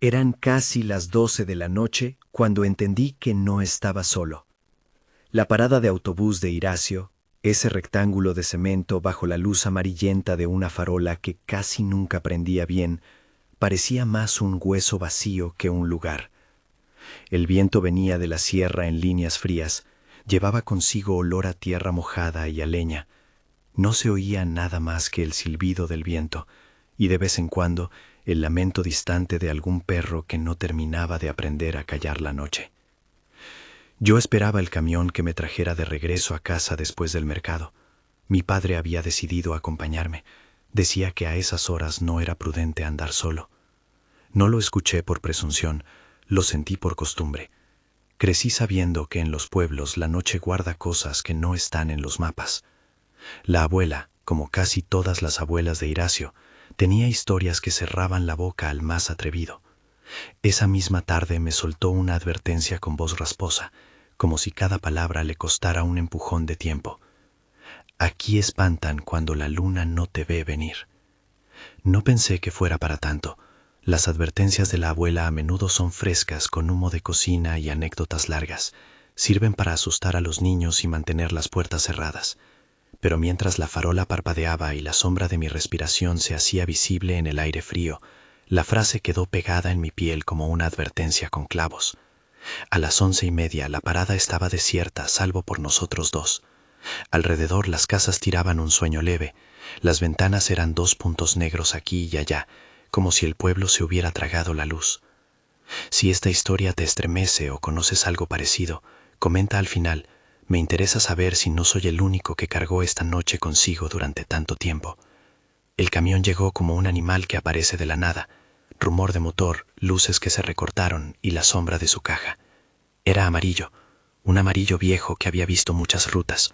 Eran casi las 12 de la noche cuando entendí que no estaba solo. La parada de autobús de Iracio, ese rectángulo de cemento bajo la luz amarillenta de una farola que casi nunca prendía bien, parecía más un hueso vacío que un lugar. El viento venía de la sierra en líneas frías, llevaba consigo olor a tierra mojada y a leña. No se oía nada más que el silbido del viento y de vez en cuando el lamento distante de algún perro que no terminaba de aprender a callar la noche. Yo esperaba el camión que me trajera de regreso a casa después del mercado. Mi padre había decidido acompañarme. Decía que a esas horas no era prudente andar solo. No lo escuché por presunción, lo sentí por costumbre. Crecí sabiendo que en los pueblos la noche guarda cosas que no están en los mapas. La abuela, como casi todas las abuelas de Iracio, tenía historias que cerraban la boca al más atrevido. Esa misma tarde me soltó una advertencia con voz rasposa, como si cada palabra le costara un empujón de tiempo. Aquí espantan cuando la luna no te ve venir. No pensé que fuera para tanto. Las advertencias de la abuela a menudo son frescas, con humo de cocina y anécdotas largas. Sirven para asustar a los niños y mantener las puertas cerradas. Pero mientras la farola parpadeaba y la sombra de mi respiración se hacía visible en el aire frío, la frase quedó pegada en mi piel como una advertencia con clavos. A las 11:30 la parada estaba desierta, salvo por nosotros dos. Alrededor las casas tiraban un sueño leve. Las ventanas eran 2 puntos negros aquí y allá, como si el pueblo se hubiera tragado la luz. Si esta historia te estremece o conoces algo parecido, comenta al final. Me interesa saber si no soy el único que cargó esta noche consigo durante tanto tiempo. El camión llegó como un animal que aparece de la nada. Rumor de motor, luces que se recortaron y la sombra de su caja. Era amarillo, un amarillo viejo que había visto muchas rutas.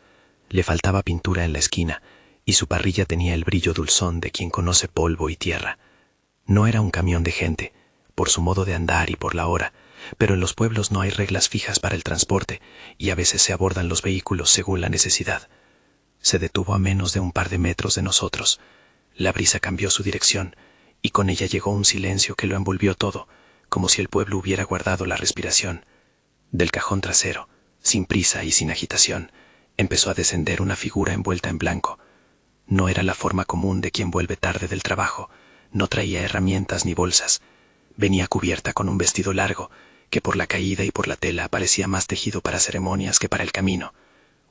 Le faltaba pintura en la esquina y su parrilla tenía el brillo dulzón de quien conoce polvo y tierra. No era un camión de gente, por su modo de andar y por la hora, pero en los pueblos no hay reglas fijas para el transporte y a veces se abordan los vehículos según la necesidad. Se detuvo a menos de un par de metros de nosotros. La brisa cambió su dirección y con ella llegó un silencio que lo envolvió todo, como si el pueblo hubiera guardado la respiración. Del cajón trasero, sin prisa y sin agitación, empezó a descender una figura envuelta en blanco. No era la forma común de quien vuelve tarde del trabajo, no traía herramientas ni bolsas. Venía cubierta con un vestido largo, que por la caída y por la tela parecía más tejido para ceremonias que para el camino.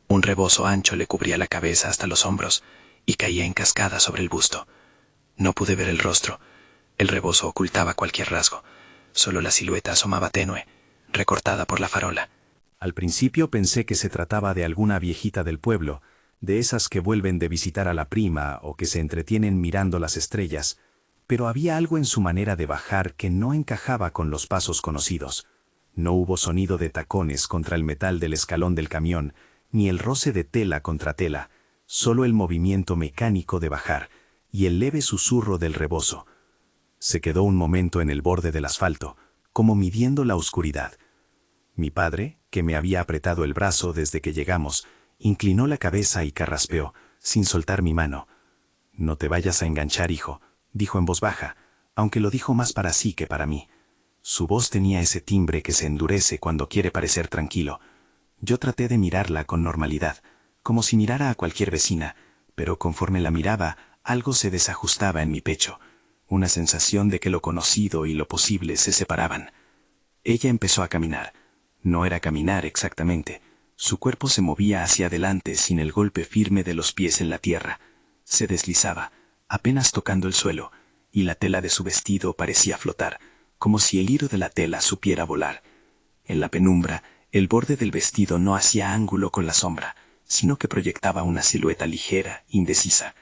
Un rebozo ancho le cubría la cabeza hasta los hombros y caía en cascada sobre el busto. No pude ver el rostro. El rebozo ocultaba cualquier rasgo. Solo la silueta asomaba tenue, recortada por la farola. Al principio pensé que se trataba de alguna viejita del pueblo, de esas que vuelven de visitar a la prima o que se entretienen mirando las estrellas, pero había algo en su manera de bajar que no encajaba con los pasos conocidos. No hubo sonido de tacones contra el metal del escalón del camión, ni el roce de tela contra tela, solo el movimiento mecánico de bajar y el leve susurro del rebozo. Se quedó un momento en el borde del asfalto, como midiendo la oscuridad. Mi padre, que me había apretado el brazo desde que llegamos, inclinó la cabeza y carraspeó, sin soltar mi mano. «No te vayas a enganchar, hijo», dijo en voz baja, aunque lo dijo más para sí que para mí. Su voz tenía ese timbre que se endurece cuando quiere parecer tranquilo. Yo traté de mirarla con normalidad, como si mirara a cualquier vecina, pero conforme la miraba, algo se desajustaba en mi pecho, una sensación de que lo conocido y lo posible se separaban. Ella empezó a caminar. No era caminar exactamente. Su cuerpo se movía hacia adelante sin el golpe firme de los pies en la tierra. Se deslizaba, apenas tocando el suelo, y la tela de su vestido parecía flotar, como si el hilo de la tela supiera volar. En la penumbra, el borde del vestido no hacía ángulo con la sombra, sino que proyectaba una silueta ligera, indecisa.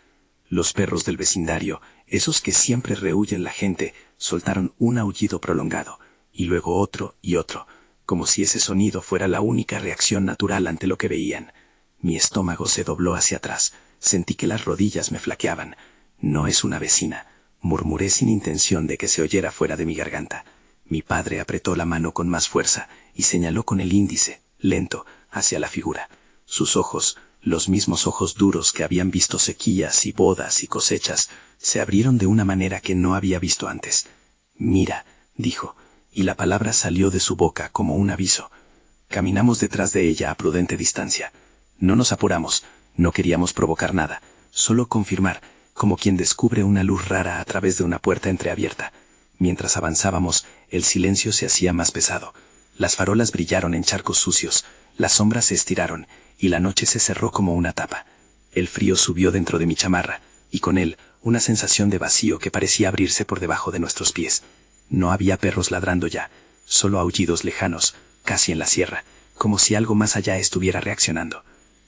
Los perros del vecindario, esos que siempre rehuyen la gente, soltaron un aullido prolongado, y luego otro y otro, como si ese sonido fuera la única reacción natural ante lo que veían. Mi estómago se dobló hacia atrás, sentí que las rodillas me flaqueaban. «No es una vecina», murmuré sin intención de que se oyera fuera de mi garganta. Mi padre apretó la mano con más fuerza y señaló con el índice, lento, hacia la figura. Sus ojos, los mismos ojos duros que habían visto sequías y bodas y cosechas, se abrieron de una manera que no había visto antes. «Mira», dijo, y la palabra salió de su boca como un aviso. Caminamos detrás de ella a prudente distancia. No nos apuramos, no queríamos provocar nada, solo confirmar, como quien descubre una luz rara a través de una puerta entreabierta. Mientras avanzábamos, el silencio se hacía más pesado. Las farolas brillaron en charcos sucios, las sombras se estiraron, y la noche se cerró como una tapa. El frío subió dentro de mi chamarra, y con él, una sensación de vacío que parecía abrirse por debajo de nuestros pies. No había perros ladrando ya, solo aullidos lejanos, casi en la sierra, como si algo más allá estuviera reaccionando.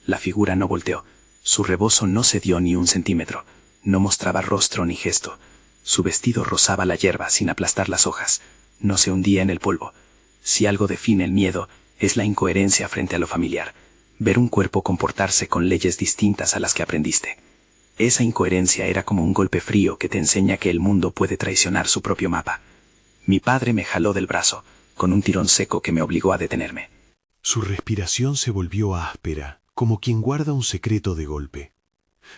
La figura no volteó, su rebozo no cedió ni un centímetro, no mostraba rostro ni gesto. Su vestido rozaba la hierba sin aplastar las hojas, no se hundía en el polvo. Si algo define el miedo, es la incoherencia frente a lo familiar, ver un cuerpo comportarse con leyes distintas a las que aprendiste. Esa incoherencia era como un golpe frío que te enseña que el mundo puede traicionar su propio mapa. Mi padre me jaló del brazo, con un tirón seco que me obligó a detenerme. Su respiración se volvió áspera, como quien guarda un secreto de golpe.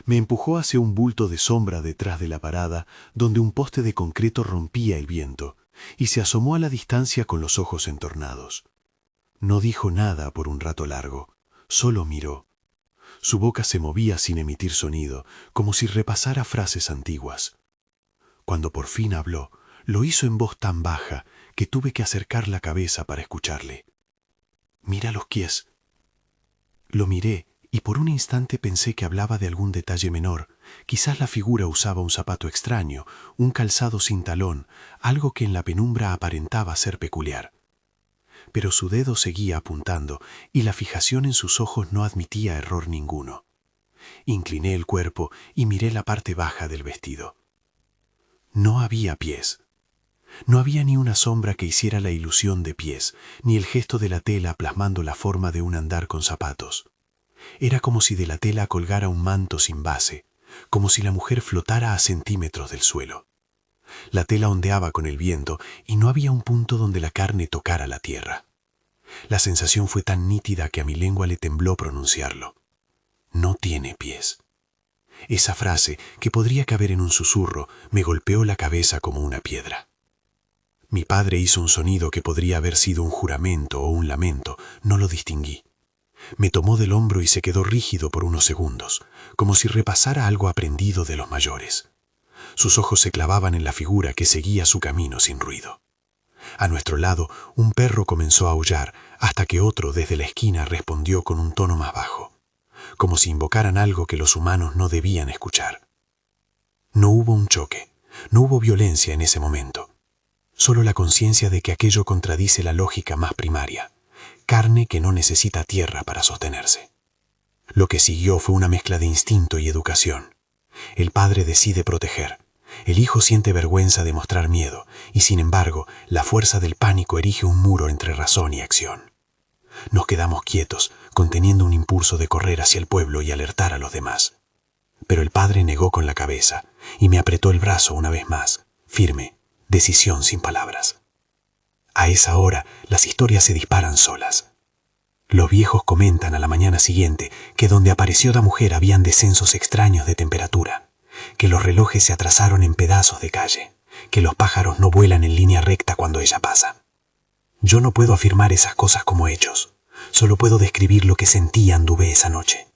Me empujó hacia un bulto de sombra detrás de la parada, donde un poste de concreto rompía el viento, y se asomó a la distancia con los ojos entornados. No dijo nada por un rato largo, solo miró. Su boca se movía sin emitir sonido, como si repasara frases antiguas. Cuando por fin habló, lo hizo en voz tan baja que tuve que acercar la cabeza para escucharle. «Mira los pies». Lo miré y por un instante pensé que hablaba de algún detalle menor. Quizás la figura usaba un zapato extraño, un calzado sin talón, algo que en la penumbra aparentaba ser peculiar. Pero su dedo seguía apuntando y la fijación en sus ojos no admitía error ninguno. Incliné el cuerpo y miré la parte baja del vestido. No había pies. No había ni una sombra que hiciera la ilusión de pies, ni el gesto de la tela plasmando la forma de un andar con zapatos. Era como si de la tela colgara un manto sin base, como si la mujer flotara a centímetros del suelo. La tela ondeaba con el viento y no había un punto donde la carne tocara la tierra. La sensación fue tan nítida que a mi lengua le tembló pronunciarlo. No tiene pies. Esa frase, que podría caber en un susurro, me golpeó la cabeza como una piedra. Mi padre hizo un sonido que podría haber sido un juramento o un lamento, no lo distinguí. Me tomó del hombro y se quedó rígido por unos segundos, como si repasara algo aprendido de los mayores. Sus ojos se clavaban en la figura que seguía su camino sin ruido. A nuestro lado, un perro comenzó a aullar, hasta que otro desde la esquina respondió con un tono más bajo, como si invocaran algo que los humanos no debían escuchar. No hubo un choque, no hubo violencia en ese momento. Solo la conciencia de que aquello contradice la lógica más primaria, carne que no necesita tierra para sostenerse. Lo que siguió fue una mezcla de instinto y educación. El padre decide proteger. El hijo siente vergüenza de mostrar miedo, y sin embargo, la fuerza del pánico erige un muro entre razón y acción. Nos quedamos quietos, conteniendo un impulso de correr hacia el pueblo y alertar a los demás. Pero el padre negó con la cabeza, y me apretó el brazo una vez más, firme, decisión sin palabras. A esa hora, las historias se disparan solas. Los viejos comentan a la mañana siguiente que donde apareció la mujer habían descensos extraños de temperatura, que los relojes se atrasaron en pedazos de calle, que los pájaros no vuelan en línea recta cuando ella pasa. Yo no puedo afirmar esas cosas como hechos, solo puedo describir lo que sentí y anduve esa noche.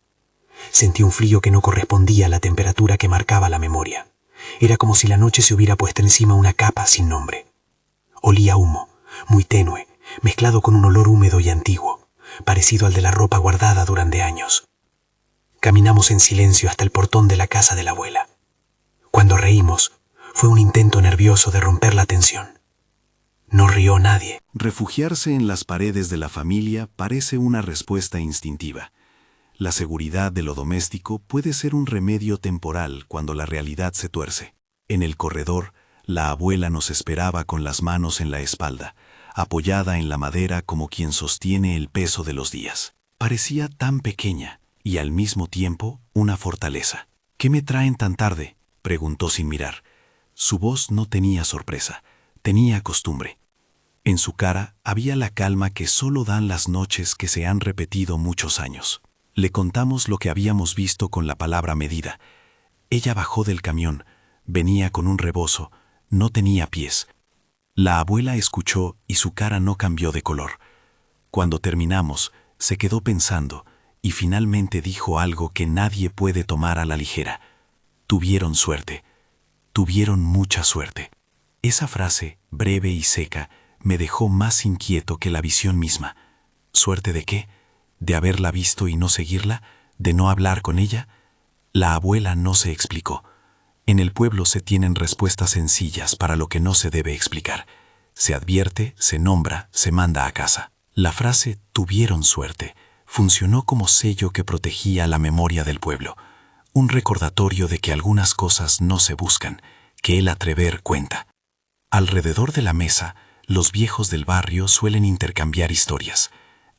Sentí un frío que no correspondía a la temperatura que marcaba la memoria. Era como si la noche se hubiera puesto encima una capa sin nombre. Olía a humo, muy tenue, mezclado con un olor húmedo y antiguo, parecido al de la ropa guardada durante años. Caminamos en silencio hasta el portón de la casa de la abuela. Cuando reímos, fue un intento nervioso de romper la tensión. No rió nadie. Refugiarse en las paredes de la familia parece una respuesta instintiva. La seguridad de lo doméstico puede ser un remedio temporal cuando la realidad se tuerce. En el corredor, la abuela nos esperaba con las manos en la espalda, apoyada en la madera como quien sostiene el peso de los días. Parecía tan pequeña y al mismo tiempo una fortaleza. «¿Qué me traen tan tarde?», preguntó sin mirar. Su voz no tenía sorpresa, tenía costumbre. En su cara había la calma que solo dan las noches que se han repetido muchos años. Le contamos lo que habíamos visto con la palabra medida. Ella bajó del camión, venía con un rebozo, no tenía pies. La abuela escuchó y su cara no cambió de color. Cuando terminamos, se quedó pensando y finalmente dijo algo que nadie puede tomar a la ligera. Tuvieron suerte. Tuvieron mucha suerte. Esa frase, breve y seca, me dejó más inquieto que la visión misma. ¿Suerte de qué? ¿De haberla visto y no seguirla? ¿De no hablar con ella? La abuela no se explicó. En el pueblo se tienen respuestas sencillas para lo que no se debe explicar. Se advierte, se nombra, se manda a casa. La frase «tuvieron suerte» funcionó como sello que protegía la memoria del pueblo. Un recordatorio de que algunas cosas no se buscan, que el atrever cuenta. Alrededor de la mesa, los viejos del barrio suelen intercambiar historias.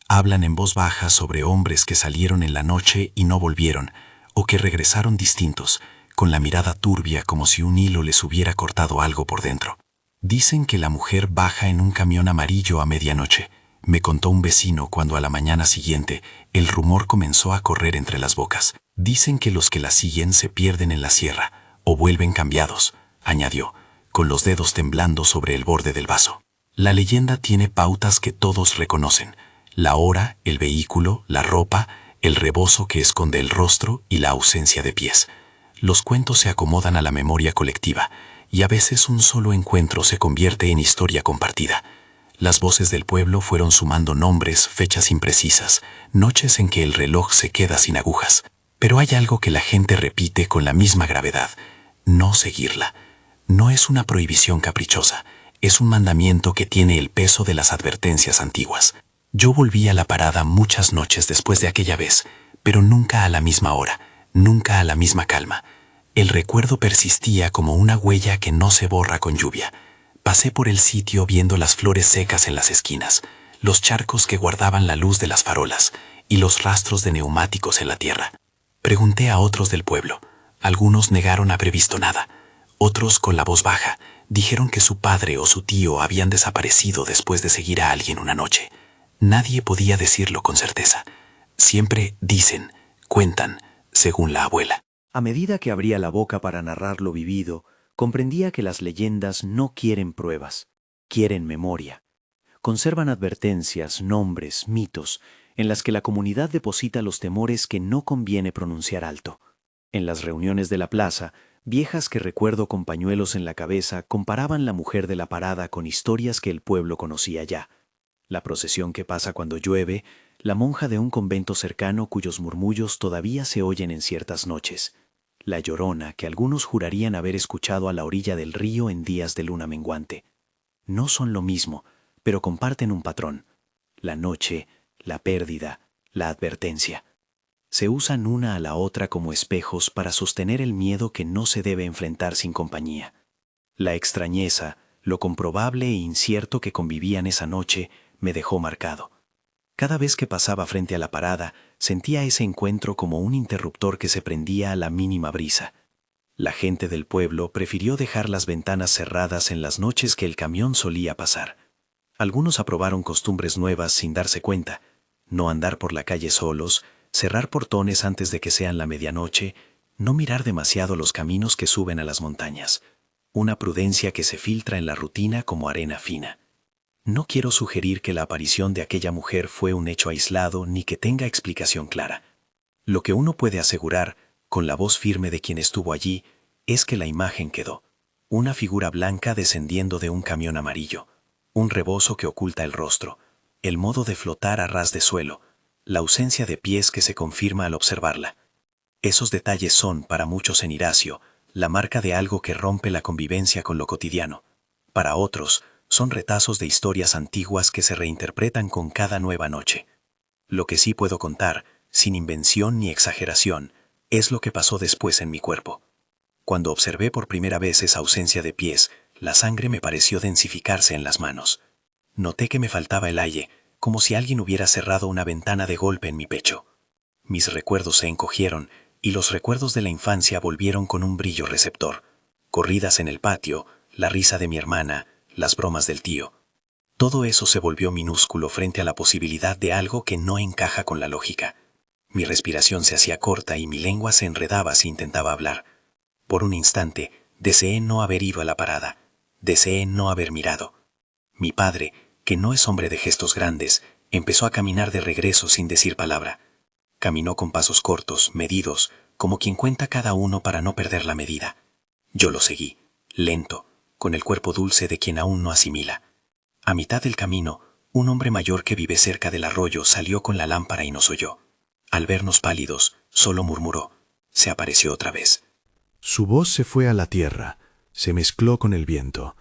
Hablan en voz baja sobre hombres que salieron en la noche y no volvieron, o que regresaron distintos, con la mirada turbia como si un hilo les hubiera cortado algo por dentro. Dicen que la mujer baja en un camión amarillo a medianoche. Me contó un vecino cuando a la mañana siguiente el rumor comenzó a correr entre las bocas. Dicen que los que la siguen se pierden en la sierra, o vuelven cambiados, añadió, con los dedos temblando sobre el borde del vaso. La leyenda tiene pautas que todos reconocen: la hora, el vehículo, la ropa, el rebozo que esconde el rostro y la ausencia de pies. Los cuentos se acomodan a la memoria colectiva, y a veces un solo encuentro se convierte en historia compartida. Las voces del pueblo fueron sumando nombres, fechas imprecisas, noches en que el reloj se queda sin agujas. Pero hay algo que la gente repite con la misma gravedad: no seguirla. No es una prohibición caprichosa, es un mandamiento que tiene el peso de las advertencias antiguas. Yo volví a la parada muchas noches después de aquella vez, pero nunca a la misma hora, nunca a la misma calma. El recuerdo persistía como una huella que no se borra con lluvia. Pasé por el sitio viendo las flores secas en las esquinas, los charcos que guardaban la luz de las farolas y los rastros de neumáticos en la tierra. Pregunté a otros del pueblo. Algunos negaron haber visto nada. Otros, con la voz baja, dijeron que su padre o su tío habían desaparecido después de seguir a alguien una noche. Nadie podía decirlo con certeza. Siempre dicen, cuentan, según la abuela. A medida que abría la boca para narrar lo vivido, comprendía que las leyendas no quieren pruebas, quieren memoria. Conservan advertencias, nombres, mitos, en las que la comunidad deposita los temores que no conviene pronunciar alto. En las reuniones de la plaza, viejas que recuerdo con pañuelos en la cabeza comparaban la mujer de la parada con historias que el pueblo conocía ya. La procesión que pasa cuando llueve, la monja de un convento cercano cuyos murmullos todavía se oyen en ciertas noches, la Llorona que algunos jurarían haber escuchado a la orilla del río en días de luna menguante. No son lo mismo, pero comparten un patrón: la noche, la pérdida, la advertencia. Se usan una a la otra como espejos para sostener el miedo que no se debe enfrentar sin compañía. La extrañeza, lo comprobable e incierto que convivían esa noche, me dejó marcado. Cada vez que pasaba frente a la parada, sentía ese encuentro como un interruptor que se prendía a la mínima brisa. La gente del pueblo prefirió dejar las ventanas cerradas en las noches que el camión solía pasar. Algunos aprobaron costumbres nuevas sin darse cuenta: no andar por la calle solos, cerrar portones antes de que sean la medianoche, no mirar demasiado los caminos que suben a las montañas. Una prudencia que se filtra en la rutina como arena fina. No quiero sugerir que la aparición de aquella mujer fue un hecho aislado ni que tenga explicación clara. Lo que uno puede asegurar, con la voz firme de quien estuvo allí, es que la imagen quedó: una figura blanca descendiendo de un camión amarillo, un rebozo que oculta el rostro, el modo de flotar a ras de suelo, la ausencia de pies que se confirma al observarla. Esos detalles son, para muchos en Iracio, la marca de algo que rompe la convivencia con lo cotidiano. Para otros, son retazos de historias antiguas que se reinterpretan con cada nueva noche. Lo que sí puedo contar, sin invención ni exageración, es lo que pasó después en mi cuerpo. Cuando observé por primera vez esa ausencia de pies, la sangre me pareció densificarse en las manos. Noté que me faltaba el aire, como si alguien hubiera cerrado una ventana de golpe en mi pecho. Mis recuerdos se encogieron y los recuerdos de la infancia volvieron con un brillo receptor. Corridas en el patio, la risa de mi hermana, las bromas del tío. Todo eso se volvió minúsculo frente a la posibilidad de algo que no encaja con la lógica. Mi respiración se hacía corta y mi lengua se enredaba si intentaba hablar. Por un instante, deseé no haber ido a la parada. Deseé no haber mirado. Mi padre, que no es hombre de gestos grandes, empezó a caminar de regreso sin decir palabra. Caminó con pasos cortos, medidos, como quien cuenta cada uno para no perder la medida. Yo lo seguí, lento, con el cuerpo dulce de quien aún no asimila. A mitad del camino, un hombre mayor que vive cerca del arroyo salió con la lámpara y nos oyó. Al vernos pálidos, solo murmuró. Se apareció otra vez. Su voz se fue a la tierra, se mezcló con el viento.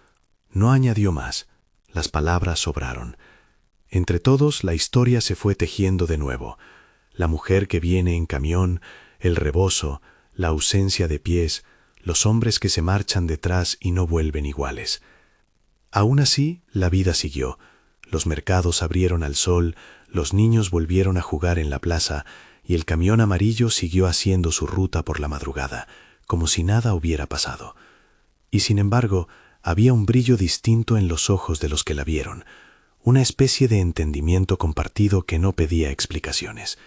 No añadió más. Las palabras sobraron. Entre todos, la historia se fue tejiendo de nuevo. La mujer que viene en camión, el rebozo, la ausencia de pies, los hombres que se marchan detrás y no vuelven iguales. Aún así, la vida siguió. Los mercados abrieron al sol, los niños volvieron a jugar en la plaza y el camión amarillo siguió haciendo su ruta por la madrugada, como si nada hubiera pasado. Y sin embargo, había un brillo distinto en los ojos de los que la vieron, una especie de entendimiento compartido que no pedía explicaciones,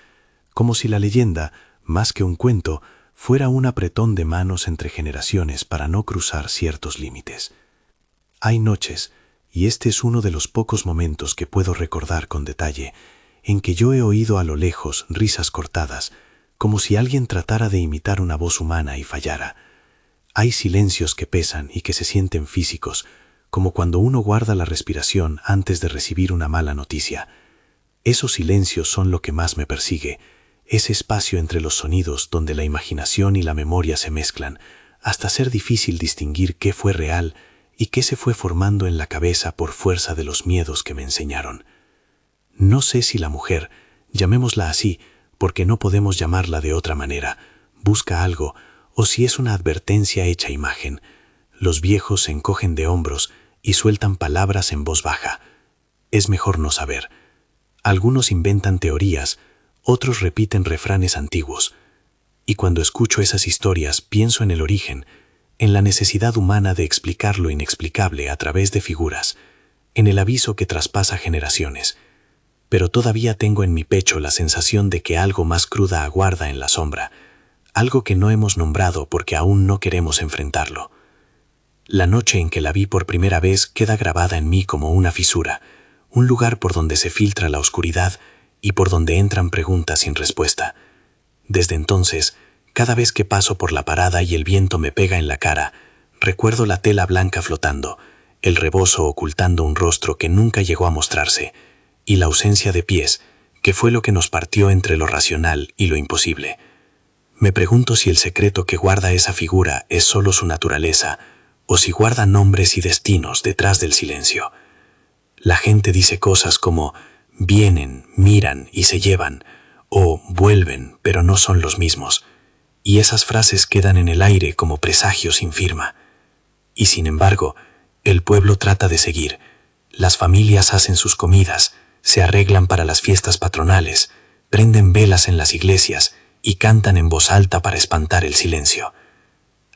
como si la leyenda, más que un cuento, fuera un apretón de manos entre generaciones para no cruzar ciertos límites. Hay noches, y este es uno de los pocos momentos que puedo recordar con detalle, en que yo he oído a lo lejos risas cortadas, como si alguien tratara de imitar una voz humana y fallara. Hay silencios que pesan y que se sienten físicos, como cuando uno guarda la respiración antes de recibir una mala noticia. Esos silencios son lo que más me persigue, ese espacio entre los sonidos donde la imaginación y la memoria se mezclan, hasta ser difícil distinguir qué fue real y qué se fue formando en la cabeza por fuerza de los miedos que me enseñaron. No sé si la mujer, llamémosla así, porque no podemos llamarla de otra manera, busca algo, o si es una advertencia hecha imagen. Los viejos se encogen de hombros y sueltan palabras en voz baja. Es mejor no saber. Algunos inventan teorías, otros repiten refranes antiguos. Y cuando escucho esas historias pienso en el origen, en la necesidad humana de explicar lo inexplicable a través de figuras, en el aviso que traspasa generaciones. Pero todavía tengo en mi pecho la sensación de que algo más cruda aguarda en la sombra, algo que no hemos nombrado porque aún no queremos enfrentarlo. La noche en que la vi por primera vez queda grabada en mí como una fisura, un lugar por donde se filtra la oscuridad y por donde entran preguntas sin respuesta. Desde entonces, cada vez que paso por la parada y el viento me pega en la cara, recuerdo la tela blanca flotando, el rebozo ocultando un rostro que nunca llegó a mostrarse, y la ausencia de pies, que fue lo que nos partió entre lo racional y lo imposible. Me pregunto si el secreto que guarda esa figura es solo su naturaleza, o si guarda nombres y destinos detrás del silencio. La gente dice cosas como vienen, miran y se llevan, o vuelven, pero no son los mismos, y esas frases quedan en el aire como presagios sin firma. Y sin embargo, el pueblo trata de seguir. Las familias hacen sus comidas, se arreglan para las fiestas patronales, prenden velas en las iglesias y cantan en voz alta para espantar el silencio.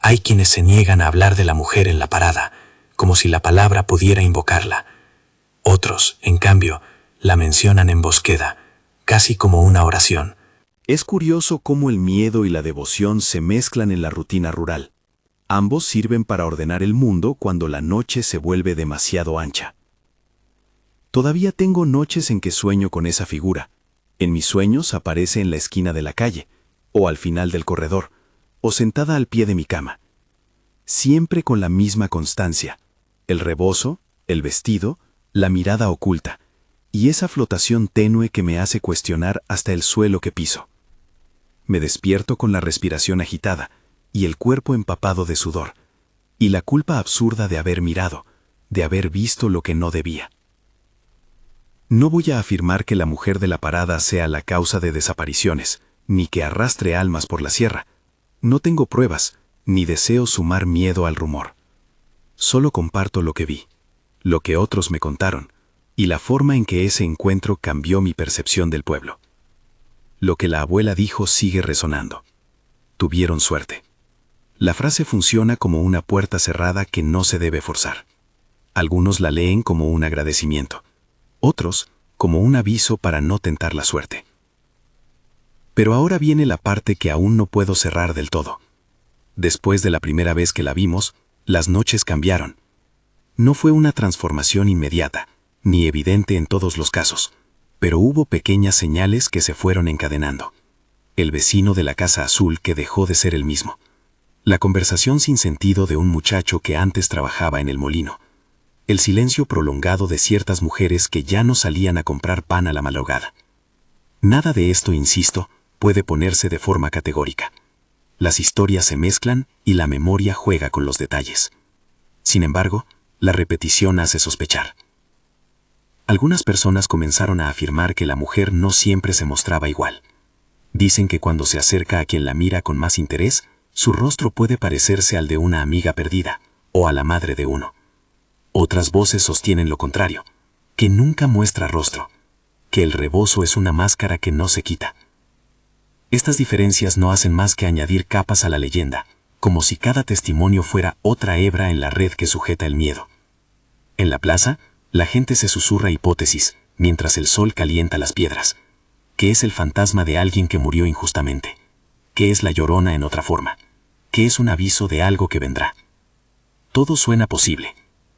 Hay quienes se niegan a hablar de la mujer en la parada, como si la palabra pudiera invocarla. Otros, en cambio, la mencionan en voz queda, casi como una oración. Es curioso cómo el miedo y la devoción se mezclan en la rutina rural. Ambos sirven para ordenar el mundo cuando la noche se vuelve demasiado ancha. Todavía tengo noches en que sueño con esa figura. En mis sueños aparece en la esquina de la calle, o al final del corredor, o sentada al pie de mi cama. Siempre con la misma constancia, el rebozo, el vestido, la mirada oculta, y esa flotación tenue que me hace cuestionar hasta el suelo que piso. Me despierto con la respiración agitada, y el cuerpo empapado de sudor, y la culpa absurda de haber mirado, de haber visto lo que no debía. No voy a afirmar que la mujer de la parada sea la causa de desapariciones, ni que arrastre almas por la sierra. No tengo pruebas, ni deseo sumar miedo al rumor. Solo comparto lo que vi, lo que otros me contaron, y la forma en que ese encuentro cambió mi percepción del pueblo. Lo que la abuela dijo sigue resonando. Tuvieron suerte. La frase funciona como una puerta cerrada que no se debe forzar. Algunos la leen como un agradecimiento, otros como un aviso para no tentar la suerte. Pero ahora viene la parte que aún no puedo cerrar del todo. Después de la primera vez que la vimos, las noches cambiaron. No fue una transformación inmediata, ni evidente en todos los casos, pero hubo pequeñas señales que se fueron encadenando. El vecino de la casa azul que dejó de ser el mismo. La conversación sin sentido de un muchacho que antes trabajaba en el molino. El silencio prolongado de ciertas mujeres que ya no salían a comprar pan a la malhogada. Nada de esto, insisto, puede ponerse de forma categórica. Las historias se mezclan y la memoria juega con los detalles. Sin embargo, la repetición hace sospechar. Algunas personas comenzaron a afirmar que la mujer no siempre se mostraba igual. Dicen que cuando se acerca a quien la mira con más interés, su rostro puede parecerse al de una amiga perdida o a la madre de uno. Otras voces sostienen lo contrario, que nunca muestra rostro, que el rebozo es una máscara que no se quita. Estas diferencias no hacen más que añadir capas a la leyenda, como si cada testimonio fuera otra hebra en la red que sujeta el miedo. En la plaza, la gente se susurra hipótesis, mientras el sol calienta las piedras. ¿Qué es el fantasma de alguien que murió injustamente? ¿Qué es la Llorona en otra forma? ¿Qué es un aviso de algo que vendrá? Todo suena posible,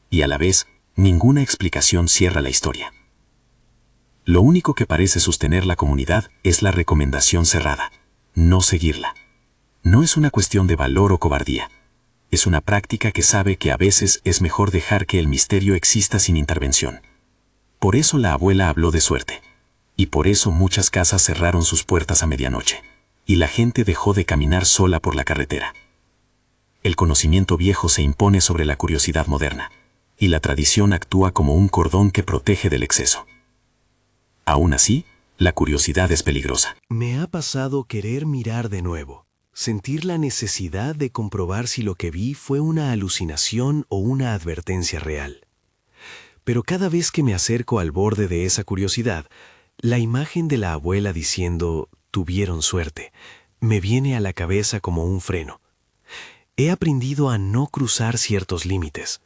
y a la vez, ninguna explicación cierra la historia. Lo único que parece sostener la comunidad es la recomendación cerrada, no seguirla. No es una cuestión de valor o cobardía. Es una práctica que sabe que a veces es mejor dejar que el misterio exista sin intervención. Por eso la abuela habló de suerte. Y por eso muchas casas cerraron sus puertas a medianoche. Y la gente dejó de caminar sola por la carretera. El conocimiento viejo se impone sobre la curiosidad moderna. Y la tradición actúa como un cordón que protege del exceso. Aún así, la curiosidad es peligrosa. Me ha pasado querer mirar de nuevo. Sentir la necesidad de comprobar si lo que vi fue una alucinación o una advertencia real. Pero cada vez que me acerco al borde de esa curiosidad, la imagen de la abuela diciendo «tuvieron suerte» me viene a la cabeza como un freno. He aprendido a no cruzar ciertos límites.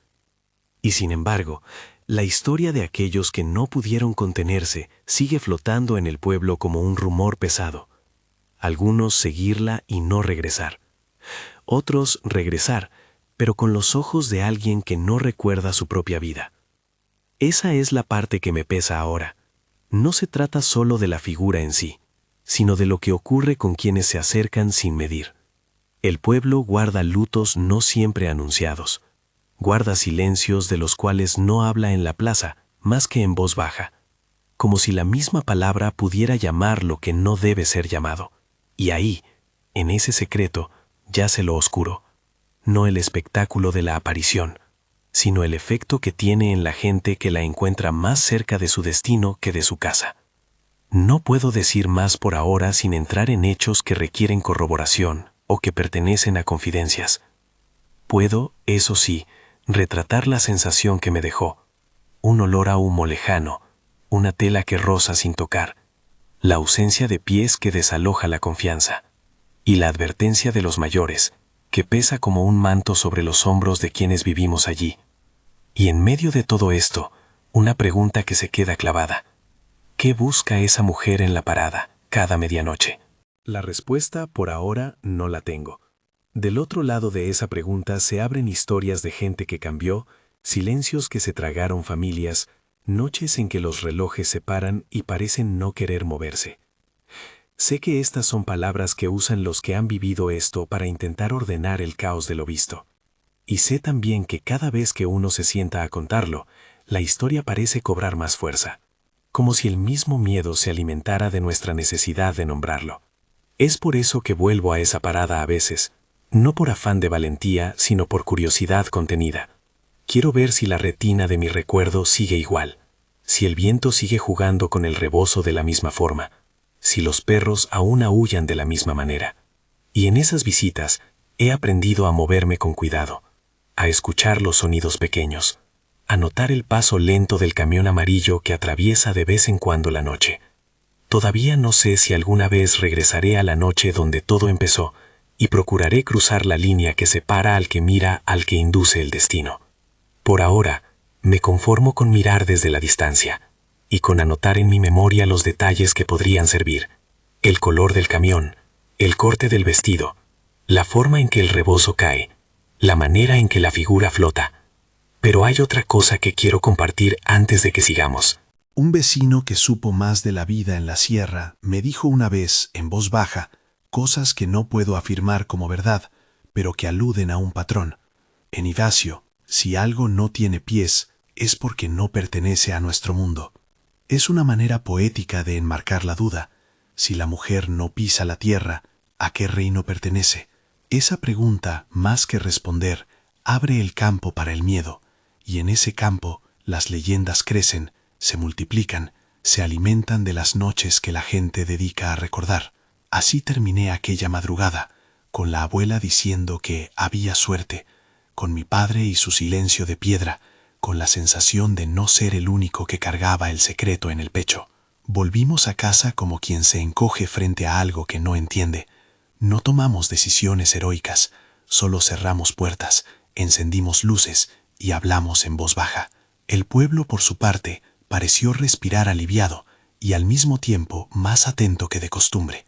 Y sin embargo, la historia de aquellos que no pudieron contenerse sigue flotando en el pueblo como un rumor pesado. Algunos seguirla y no regresar. Otros regresar, pero con los ojos de alguien que no recuerda su propia vida. Esa es la parte que me pesa ahora. No se trata solo de la figura en sí, sino de lo que ocurre con quienes se acercan sin medir. El pueblo guarda lutos no siempre anunciados. Guarda silencios de los cuales no habla en la plaza, más que en voz baja, como si la misma palabra pudiera llamar lo que no debe ser llamado. Y ahí, en ese secreto, yace lo oscuro, no el espectáculo de la aparición, sino el efecto que tiene en la gente que la encuentra más cerca de su destino que de su casa. No puedo decir más por ahora sin entrar en hechos que requieren corroboración o que pertenecen a confidencias. Puedo, eso sí, retratar la sensación que me dejó, un olor a humo lejano, una tela que roza sin tocar, la ausencia de pies que desaloja la confianza, y la advertencia de los mayores, que pesa como un manto sobre los hombros de quienes vivimos allí. Y en medio de todo esto, una pregunta que se queda clavada. ¿Qué busca esa mujer en la parada, cada medianoche? La respuesta, por ahora, no la tengo. Del otro lado de esa pregunta se abren historias de gente que cambió, silencios que se tragaron familias, noches en que los relojes se paran y parecen no querer moverse. Sé que estas son palabras que usan los que han vivido esto para intentar ordenar el caos de lo visto. Y sé también que cada vez que uno se sienta a contarlo, la historia parece cobrar más fuerza, como si el mismo miedo se alimentara de nuestra necesidad de nombrarlo. Es por eso que vuelvo a esa parada a veces, no por afán de valentía, sino por curiosidad contenida. Quiero ver si la retina de mi recuerdo sigue igual, si el viento sigue jugando con el rebozo de la misma forma, si los perros aún aúllan de la misma manera. Y en esas visitas he aprendido a moverme con cuidado, a escuchar los sonidos pequeños, a notar el paso lento del camión amarillo que atraviesa de vez en cuando la noche. Todavía no sé si alguna vez regresaré a la noche donde todo empezó y procuraré cruzar la línea que separa al que mira al que induce el destino. Por ahora, me conformo con mirar desde la distancia y con anotar en mi memoria los detalles que podrían servir: el color del camión, el corte del vestido, la forma en que el rebozo cae, la manera en que la figura flota. Pero hay otra cosa que quiero compartir antes de que sigamos. Un vecino que supo más de la vida en la sierra me dijo una vez, en voz baja, cosas que no puedo afirmar como verdad, pero que aluden a un patrón. En Iracio, si algo no tiene pies, es porque no pertenece a nuestro mundo. Es una manera poética de enmarcar la duda. Si la mujer no pisa la tierra, ¿a qué reino pertenece? Esa pregunta, más que responder, abre el campo para el miedo, y en ese campo las leyendas crecen, se multiplican, se alimentan de las noches que la gente dedica a recordar. Así terminé aquella madrugada, con la abuela diciendo que había suerte, con mi padre y su silencio de piedra, con la sensación de no ser el único que cargaba el secreto en el pecho. Volvimos a casa como quien se encoge frente a algo que no entiende. No tomamos decisiones heroicas, solo cerramos puertas, encendimos luces y hablamos en voz baja. El pueblo, por su parte, pareció respirar aliviado y al mismo tiempo más atento que de costumbre.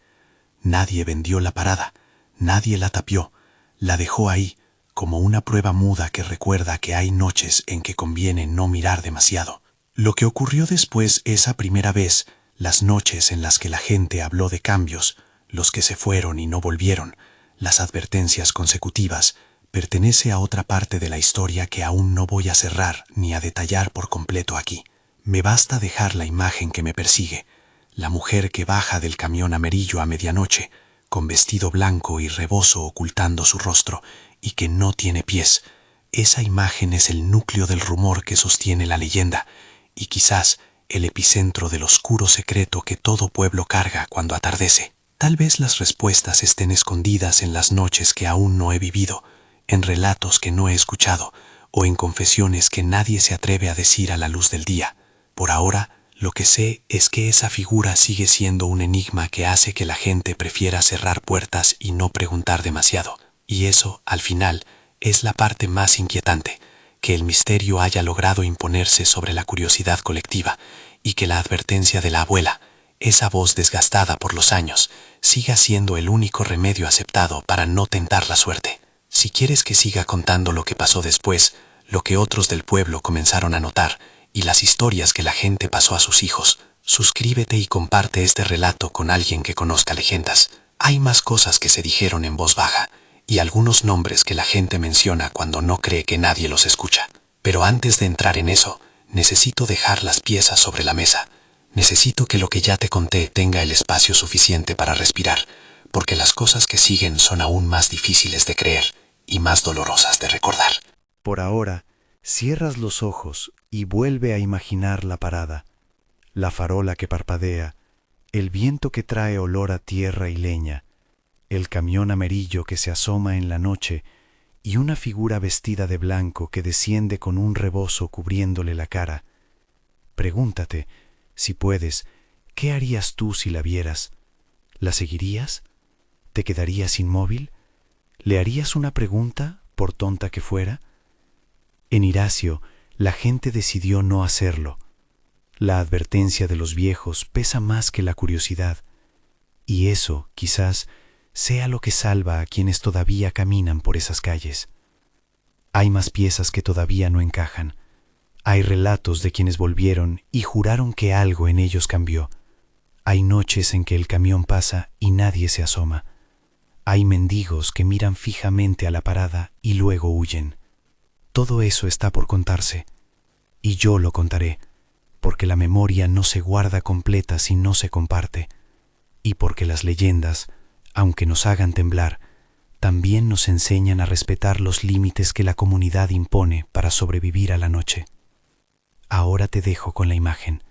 Nadie vendió la parada, nadie la tapió, la dejó ahí, como una prueba muda que recuerda que hay noches en que conviene no mirar demasiado. Lo que ocurrió después esa primera vez, las noches en las que la gente habló de cambios, los que se fueron y no volvieron, las advertencias consecutivas, pertenece a otra parte de la historia que aún no voy a cerrar ni a detallar por completo aquí. Me basta dejar la imagen que me persigue, la mujer que baja del camión amarillo a medianoche, con vestido blanco y rebozo ocultando su rostro, y que no tiene pies. Esa imagen es el núcleo del rumor que sostiene la leyenda, y quizás el epicentro del oscuro secreto que todo pueblo carga cuando atardece. Tal vez las respuestas estén escondidas en las noches que aún no he vivido, en relatos que no he escuchado, o en confesiones que nadie se atreve a decir a la luz del día. Por ahora, lo que sé es que esa figura sigue siendo un enigma que hace que la gente prefiera cerrar puertas y no preguntar demasiado. Y eso, al final, es la parte más inquietante, que el misterio haya logrado imponerse sobre la curiosidad colectiva y que la advertencia de la abuela, esa voz desgastada por los años, siga siendo el único remedio aceptado para no tentar la suerte. Si quieres que siga contando lo que pasó después, lo que otros del pueblo comenzaron a notar y las historias que la gente pasó a sus hijos, suscríbete y comparte este relato con alguien que conozca leyendas. Hay más cosas que se dijeron en voz baja y algunos nombres que la gente menciona cuando no cree que nadie los escucha. Pero antes de entrar en eso, necesito dejar las piezas sobre la mesa. Necesito que lo que ya te conté tenga el espacio suficiente para respirar, porque las cosas que siguen son aún más difíciles de creer y más dolorosas de recordar. Por ahora, cierras los ojos y vuelve a imaginar la parada, la farola que parpadea, el viento que trae olor a tierra y leña, el camión amarillo que se asoma en la noche y una figura vestida de blanco que desciende con un rebozo cubriéndole la cara. Pregúntate, si puedes, ¿qué harías tú si la vieras? ¿La seguirías? ¿Te quedarías inmóvil? ¿Le harías una pregunta, por tonta que fuera? En Iracio, la gente decidió no hacerlo. La advertencia de los viejos pesa más que la curiosidad, y eso, quizás, sea lo que salva a quienes todavía caminan por esas calles. Hay más piezas que todavía no encajan. Hay relatos de quienes volvieron y juraron que algo en ellos cambió. Hay noches en que el camión pasa y nadie se asoma. Hay mendigos que miran fijamente a la parada y luego huyen. Todo eso está por contarse, y yo lo contaré, porque la memoria no se guarda completa si no se comparte, y porque las leyendas, aunque nos hagan temblar, también nos enseñan a respetar los límites que la comunidad impone para sobrevivir a la noche. Ahora te dejo con la imagen,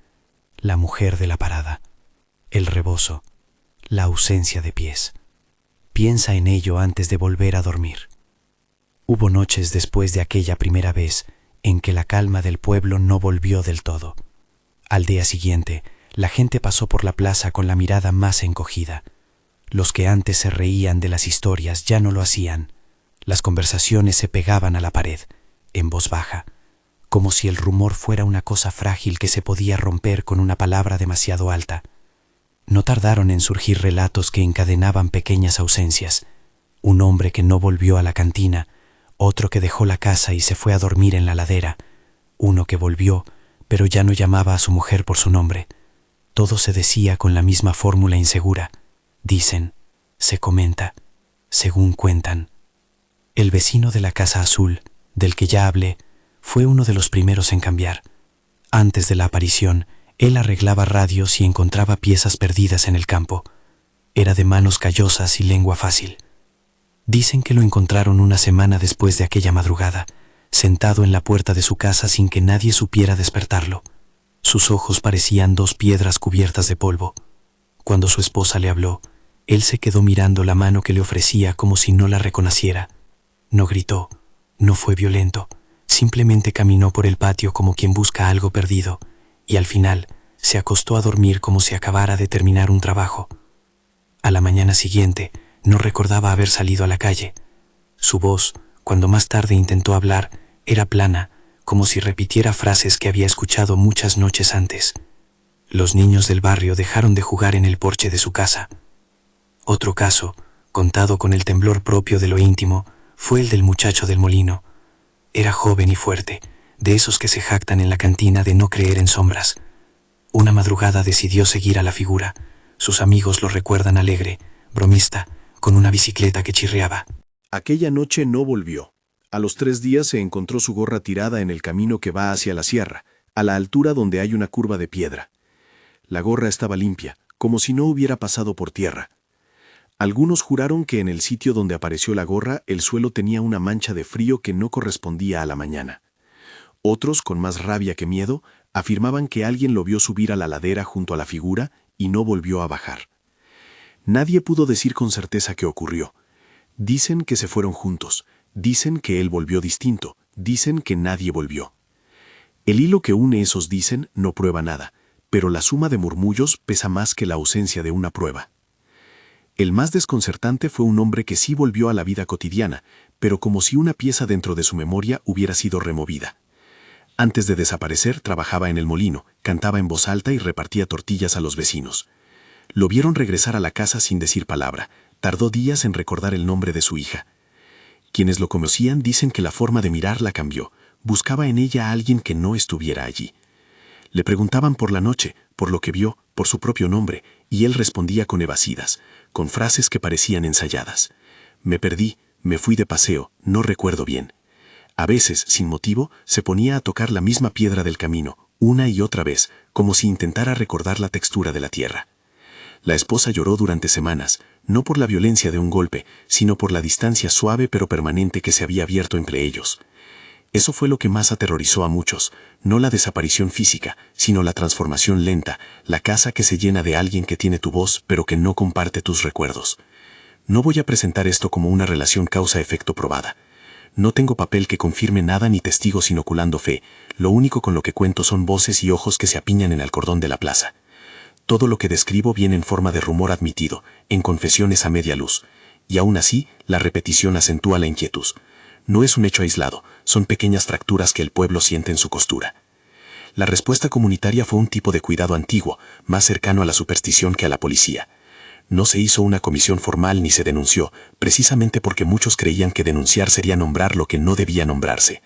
la mujer de la parada, el rebozo, la ausencia de pies. Piensa en ello antes de volver a dormir. Hubo noches después de aquella primera vez en que la calma del pueblo no volvió del todo. Al día siguiente, la gente pasó por la plaza con la mirada más encogida. Los que antes se reían de las historias ya no lo hacían. Las conversaciones se pegaban a la pared, en voz baja, como si el rumor fuera una cosa frágil que se podía romper con una palabra demasiado alta. No tardaron en surgir relatos que encadenaban pequeñas ausencias. Un hombre que no volvió a la cantina, otro que dejó la casa y se fue a dormir en la ladera, uno que volvió, pero ya no llamaba a su mujer por su nombre. Todo se decía con la misma fórmula insegura. Dicen, se comenta, según cuentan. El vecino de la casa azul, del que ya hablé, fue uno de los primeros en cambiar. Antes de la aparición, él arreglaba radios y encontraba piezas perdidas en el campo. Era de manos callosas y lengua fácil. Dicen que lo encontraron una semana después de aquella madrugada, sentado en la puerta de su casa sin que nadie supiera despertarlo. Sus ojos parecían dos piedras cubiertas de polvo. Cuando su esposa le habló, él se quedó mirando la mano que le ofrecía como si no la reconociera. No gritó, no fue violento, simplemente caminó por el patio como quien busca algo perdido, y al final se acostó a dormir como si acabara de terminar un trabajo. A la mañana siguiente, no recordaba haber salido a la calle. Su voz, cuando más tarde intentó hablar, era plana, como si repitiera frases que había escuchado muchas noches antes. Los niños del barrio dejaron de jugar en el porche de su casa. Otro caso, contado con el temblor propio de lo íntimo, fue el del muchacho del molino. Era joven y fuerte, de esos que se jactan en la cantina de no creer en sombras. Una madrugada decidió seguir a la figura. Sus amigos lo recuerdan alegre, bromista, con una bicicleta que chirriaba. Aquella noche no volvió. A los 3 días se encontró su gorra tirada en el camino que va hacia la sierra, a la altura donde hay una curva de piedra. La gorra estaba limpia, como si no hubiera pasado por tierra. Algunos juraron que en el sitio donde apareció la gorra el suelo tenía una mancha de frío que no correspondía a la mañana. Otros, con más rabia que miedo, afirmaban que alguien lo vio subir a la ladera junto a la figura y no volvió a bajar. Nadie pudo decir con certeza qué ocurrió. Dicen que se fueron juntos, dicen que él volvió distinto, dicen que nadie volvió. El hilo que une esos dicen no prueba nada, pero la suma de murmullos pesa más que la ausencia de una prueba. El más desconcertante fue un hombre que sí volvió a la vida cotidiana, pero como si una pieza dentro de su memoria hubiera sido removida. Antes de desaparecer, trabajaba en el molino, cantaba en voz alta y repartía tortillas a los vecinos. Lo vieron regresar a la casa sin decir palabra. Tardó días en recordar el nombre de su hija. Quienes lo conocían dicen que la forma de mirarla cambió. Buscaba en ella a alguien que no estuviera allí. Le preguntaban por la noche, por lo que vio, por su propio nombre, y él respondía con evasidas, con frases que parecían ensayadas. Me perdí, me fui de paseo, no recuerdo bien. A veces, sin motivo, se ponía a tocar la misma piedra del camino, una y otra vez, como si intentara recordar la textura de la tierra. La esposa lloró durante semanas, no por la violencia de un golpe, sino por la distancia suave pero permanente que se había abierto entre ellos. Eso fue lo que más aterrorizó a muchos, no la desaparición física, sino la transformación lenta, la casa que se llena de alguien que tiene tu voz pero que no comparte tus recuerdos. No voy a presentar esto como una relación causa-efecto probada. No tengo papel que confirme nada ni testigos inoculando fe, lo único con lo que cuento son voces y ojos que se apiñan en el cordón de la plaza. Todo lo que describo viene en forma de rumor admitido, en confesiones a media luz, y aún así, la repetición acentúa la inquietud. No es un hecho aislado, son pequeñas fracturas que el pueblo siente en su costura. La respuesta comunitaria fue un tipo de cuidado antiguo, más cercano a la superstición que a la policía. No se hizo una comisión formal ni se denunció, precisamente porque muchos creían que denunciar sería nombrar lo que no debía nombrarse.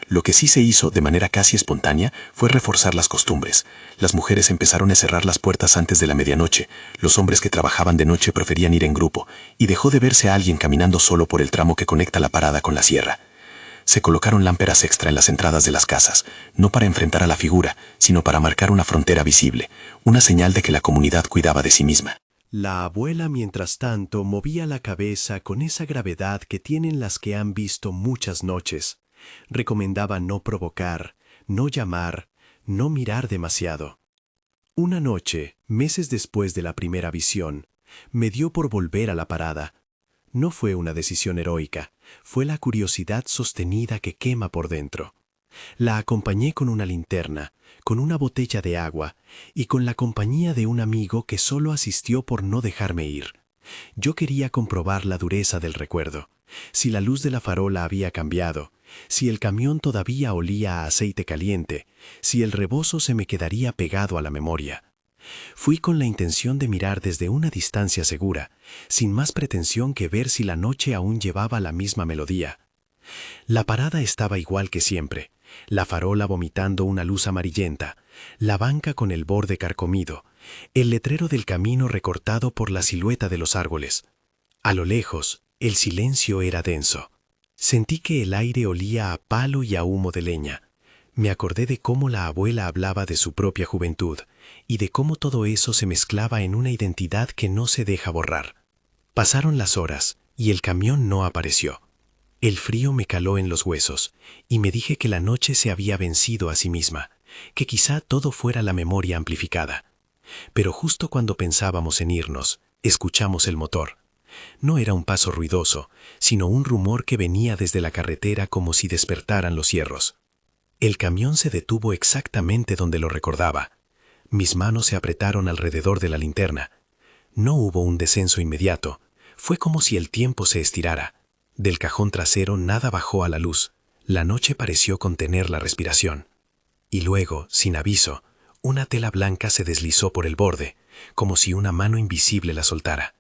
Lo que sí se hizo de manera casi espontánea fue reforzar las costumbres. Las mujeres empezaron a cerrar las puertas antes de la medianoche, los hombres que trabajaban de noche preferían ir en grupo, y dejó de verse a alguien caminando solo por el tramo que conecta la parada con la sierra. Se colocaron lámparas extra en las entradas de las casas, no para enfrentar a la figura, sino para marcar una frontera visible, una señal de que la comunidad cuidaba de sí misma. La abuela, mientras tanto, movía la cabeza con esa gravedad que tienen las que han visto muchas noches. Recomendaba no provocar, no llamar, no mirar demasiado. Una noche, meses después de la primera visión, me dio por volver a la parada. No fue una decisión heroica, fue la curiosidad sostenida que quema por dentro. La acompañé con una linterna, con una botella de agua y con la compañía de un amigo que solo asistió por no dejarme ir. Yo quería comprobar la dureza del recuerdo, si la luz de la farola había cambiado, si el camión todavía olía a aceite caliente, si el rebozo se me quedaría pegado a la memoria. Fui con la intención de mirar desde una distancia segura, sin más pretensión que ver si la noche aún llevaba la misma melodía. La parada estaba igual que siempre, la farola vomitando una luz amarillenta, la banca con el borde carcomido, el letrero del camino recortado por la silueta de los árboles. A lo lejos, el silencio era denso. Sentí que el aire olía a palo y a humo de leña. Me acordé de cómo la abuela hablaba de su propia juventud y de cómo todo eso se mezclaba en una identidad que no se deja borrar. Pasaron las horas y el camión no apareció. El frío me caló en los huesos y me dije que la noche se había vencido a sí misma, que quizá todo fuera la memoria amplificada. Pero justo cuando pensábamos en irnos, escuchamos el motor. No era un paso ruidoso, sino un rumor que venía desde la carretera como si despertaran los hierros. El camión se detuvo exactamente donde lo recordaba. Mis manos se apretaron alrededor de la linterna. No hubo un descenso inmediato. Fue como si el tiempo se estirara. Del cajón trasero nada bajó a la luz. La noche pareció contener la respiración. Y luego, sin aviso, una tela blanca se deslizó por el borde, como si una mano invisible la soltara.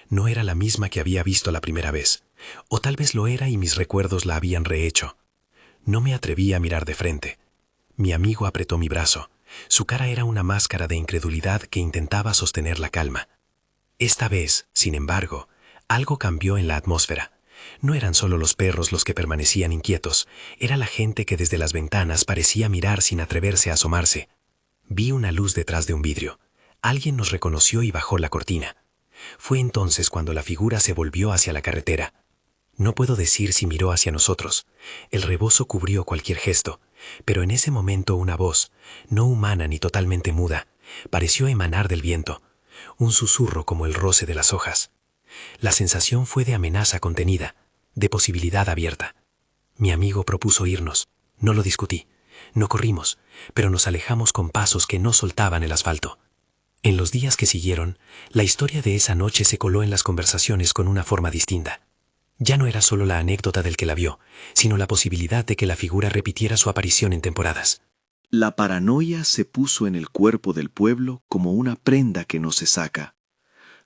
No era la misma que había visto la primera vez, o tal vez lo era y mis recuerdos la habían rehecho. No me atreví a mirar de frente. Mi amigo apretó mi brazo. Su cara era una máscara de incredulidad que intentaba sostener la calma. Esta vez, sin embargo, algo cambió en la atmósfera. No eran solo los perros los que permanecían inquietos, era la gente que desde las ventanas parecía mirar sin atreverse a asomarse. Vi una luz detrás de un vidrio. Alguien nos reconoció y bajó la cortina. Fue entonces cuando la figura se volvió hacia la carretera. No puedo decir si miró hacia nosotros. El rebozo cubrió cualquier gesto, pero en ese momento una voz, no humana ni totalmente muda, pareció emanar del viento, un susurro como el roce de las hojas. La sensación fue de amenaza contenida, de posibilidad abierta. Mi amigo propuso irnos. No lo discutí. No corrimos, pero nos alejamos con pasos que no soltaban el asfalto. En los días que siguieron, la historia de esa noche se coló en las conversaciones con una forma distinta. Ya no era solo la anécdota del que la vio, sino la posibilidad de que la figura repitiera su aparición en temporadas. La paranoia se puso en el cuerpo del pueblo como una prenda que no se saca.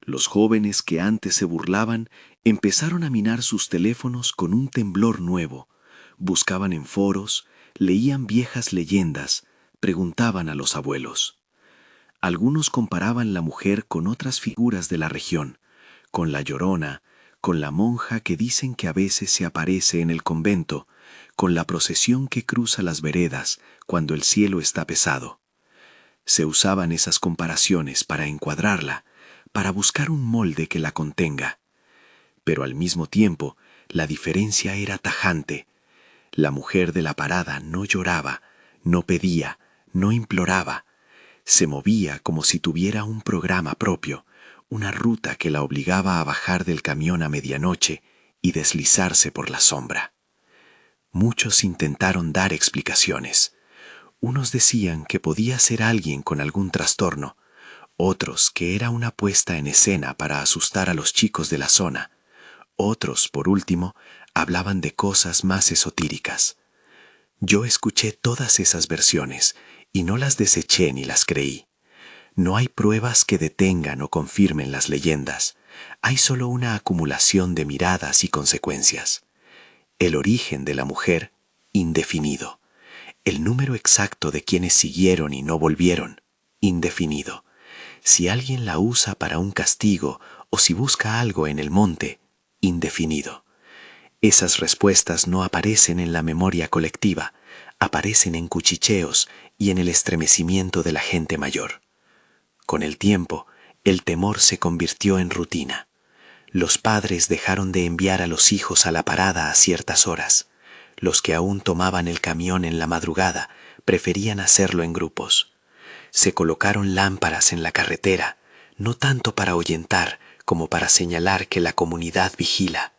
Los jóvenes que antes se burlaban empezaron a minar sus teléfonos con un temblor nuevo. Buscaban en foros, leían viejas leyendas, preguntaban a los abuelos. Algunos comparaban la mujer con otras figuras de la región, con la Llorona, con la monja que dicen que a veces se aparece en el convento, con la procesión que cruza las veredas cuando el cielo está pesado. Se usaban esas comparaciones para encuadrarla, para buscar un molde que la contenga. Pero al mismo tiempo, la diferencia era tajante. La mujer de la parada no lloraba, no pedía, no imploraba. Se movía como si tuviera un programa propio, una ruta que la obligaba a bajar del camión a medianoche y deslizarse por la sombra. Muchos intentaron dar explicaciones. Unos decían que podía ser alguien con algún trastorno, otros que era una puesta en escena para asustar a los chicos de la zona. Otros, por último, hablaban de cosas más esotéricas. Yo escuché todas esas versiones y no las deseché ni las creí. No hay pruebas que detengan o confirmen las leyendas. Hay solo una acumulación de miradas y consecuencias. El origen de la mujer, indefinido. El número exacto de quienes siguieron y no volvieron, indefinido. Si alguien la usa para un castigo o si busca algo en el monte, indefinido. Esas respuestas no aparecen en la memoria colectiva, aparecen en cuchicheos y en el estremecimiento de la gente mayor. Con el tiempo, el temor se convirtió en rutina. Los padres dejaron de enviar a los hijos a la parada a ciertas horas. Los que aún tomaban el camión en la madrugada preferían hacerlo en grupos. Se colocaron lámparas en la carretera, no tanto para ahuyentar como para señalar que la comunidad vigila.